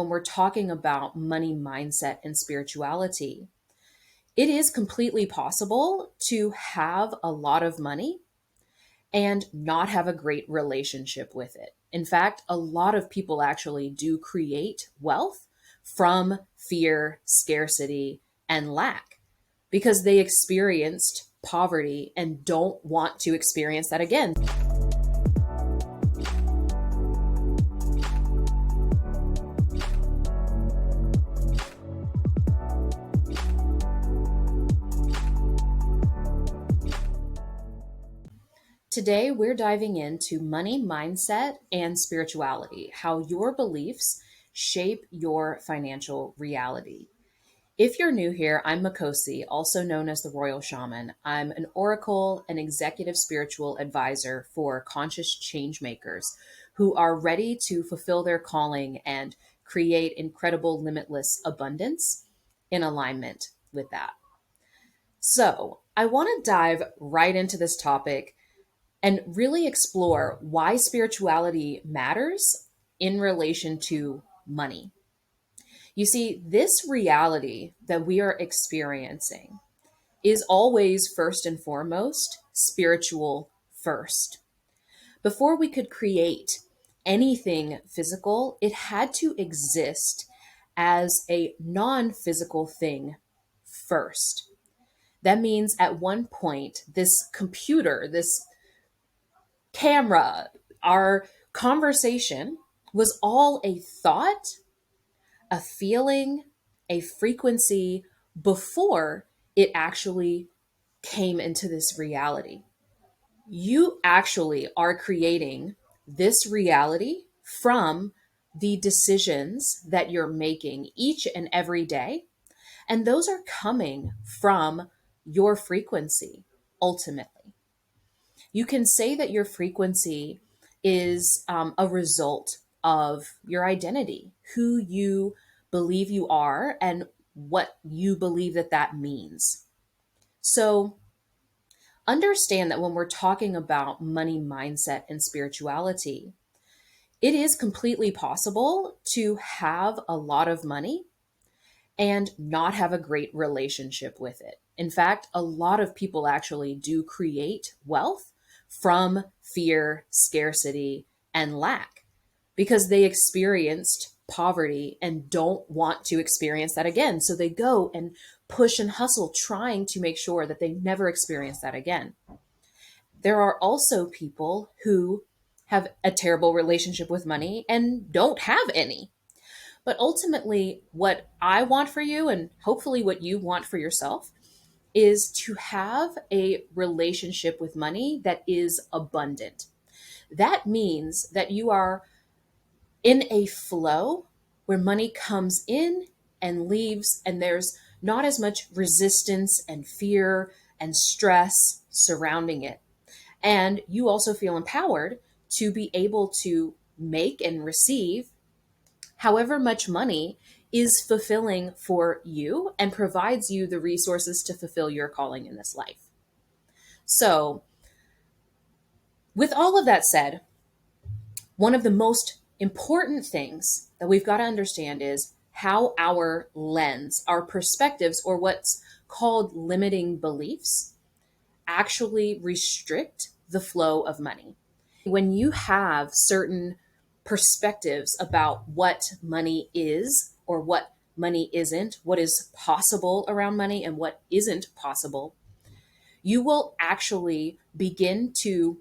when we're talking about money mindset and spirituality, it is completely possible to have a lot of money and not have a great relationship with it. In fact, a lot of people actually do create wealth from fear, scarcity, and lack because they experienced poverty and don't want to experience that again. Today, we're diving into money mindset and spirituality, how your beliefs shape your financial reality. If you're new here, I'm Makosi, also known as the Royal Shaman. I'm an oracle and executive spiritual advisor for conscious change makers who are ready to fulfill their calling and create incredible, limitless abundance in alignment with that. So, I want to dive right into this topic and really explore why spirituality matters in relation to money. You see, this reality that we are experiencing is always first and foremost spiritual first. Before we could create anything physical, it had to exist as a non physical thing first. That means at one point, this computer, this camera, our conversation was all a thought, a feeling, a frequency before it actually came into this reality. You actually are creating this reality from the decisions that you're making each and every day. And those are coming from your frequency ultimately. You can say that your frequency is a result of your identity, who you believe you are, and what you believe that that means. So, understand that when we're talking about money mindset and spirituality, it is completely possible to have a lot of money and not have a great relationship with it. In fact, a lot of people actually do create wealth from fear, scarcity, and lack because they experienced poverty and don't want to experience that again. So they go and push and hustle, trying to make sure that they never experience that again. There are also people who have a terrible relationship with money and don't have any. But ultimately, what I want for you, and hopefully what you want for yourself, is to have a relationship with money that is abundant. That means that you are in a flow where money comes in and leaves, and there's not as much resistance and fear and stress surrounding it. And you also feel empowered to be able to make and receive however much money is fulfilling for you and provides you the resources to fulfill your calling in this life. So, with all of that said, one of the most important things that we've got to understand is how our lens, our perspectives, or what's called limiting beliefs, actually restrict the flow of money. When you have certain perspectives about what money is or what money isn't, what is possible around money and what isn't possible, you will actually begin to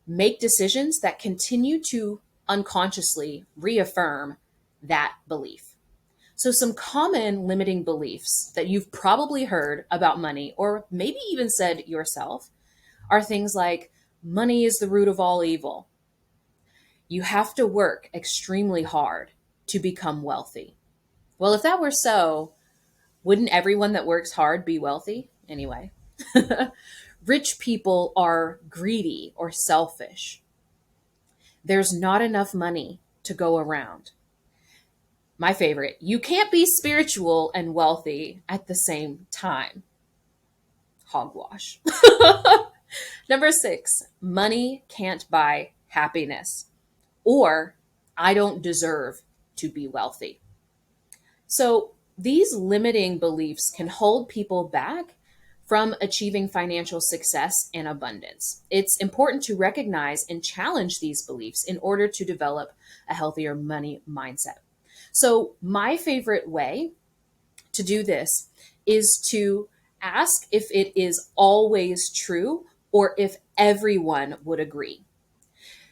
make decisions that continue to unconsciously reaffirm that belief. So, some common limiting beliefs that you've probably heard about money, or maybe even said yourself, are things like money is the root of all evil. You have to work extremely hard to become wealthy. Well, if that were so, wouldn't everyone that works hard be wealthy? Anyway, rich people are greedy or selfish. There's not enough money to go around. My favorite, you can't be spiritual and wealthy at the same time. Hogwash. Number 6, money can't buy happiness, or I don't deserve to be wealthy. So these limiting beliefs can hold people back from achieving financial success and abundance. It's important to recognize and challenge these beliefs in order to develop a healthier money mindset. So, my favorite way to do this is to ask if it is always true or if everyone would agree.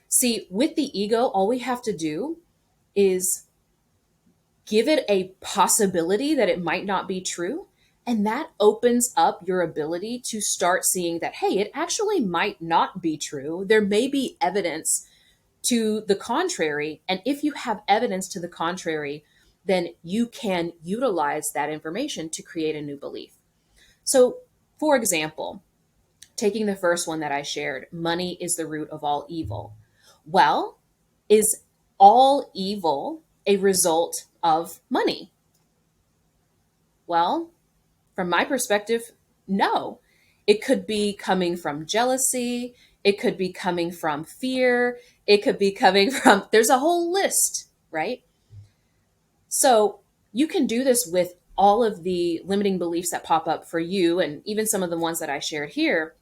See, with the ego, all we have to do is give it a possibility that it might not be true. And that opens up your ability to start seeing that, hey, it actually might not be true. There may be evidence to the contrary. And if you have evidence to the contrary, then you can utilize that information to create a new belief. So, for example, taking the first one that I shared, money is the root of all evil. Well, is all evil a result of money? Well, from my perspective, no. It could be coming from jealousy. It could be coming from fear. It could be coming from, there's a whole list, right? So you can do this with all of the limiting beliefs that pop up for you, and even some of the ones that I shared here,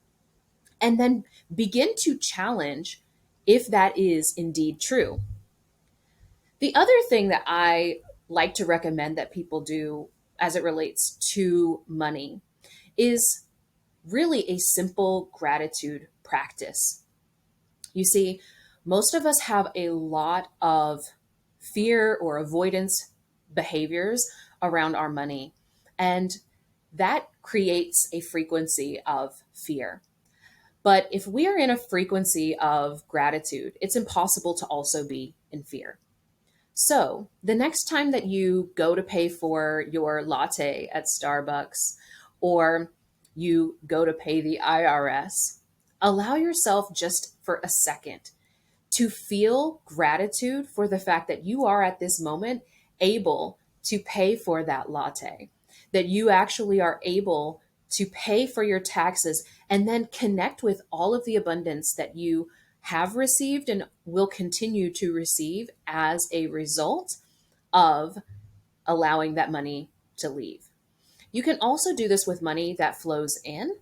and then begin to challenge if that is indeed true. The other thing that I like to recommend that people do as it relates to money is really a simple gratitude practice. You see, most of us have a lot of fear or avoidance behaviors around our money, and that creates a frequency of fear. But if we are in a frequency of gratitude, it's impossible to also be in fear. So, the next time that you go to pay for your latte at Starbucks or you go to pay the IRS, allow yourself just for a second to feel gratitude for the fact that you are at this moment able to pay for that latte, that you actually are able to pay for your taxes and then connect with all of the abundance that you have received and will continue to receive as a result of allowing that money to leave. You can also do this with money that flows in.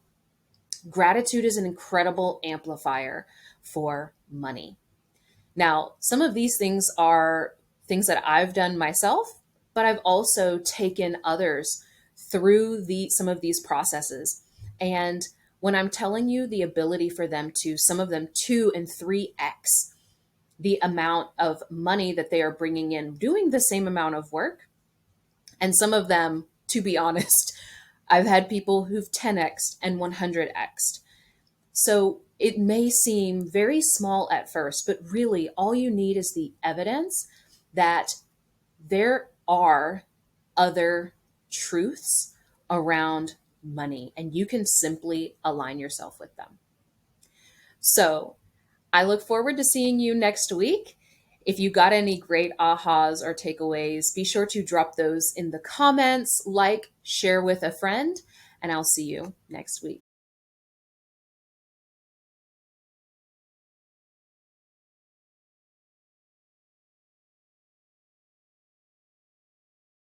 Gratitude is an incredible amplifier for money. Now, some of these things are things that I've done myself, but I've also taken others through some of these processes. And when I'm telling you the ability for them to, some of them 2 and 3x the amount of money that they are bringing in, doing the same amount of work, and some of them, to be honest, I've had people who've 10x and 100x. So it may seem very small at first, but really all you need is the evidence that there are other truths around money, and you can simply align yourself with them. So I look forward to seeing you next week. If you got any great ahas or takeaways, be sure to drop those in the comments, like, share with a friend, and I'll see you next week.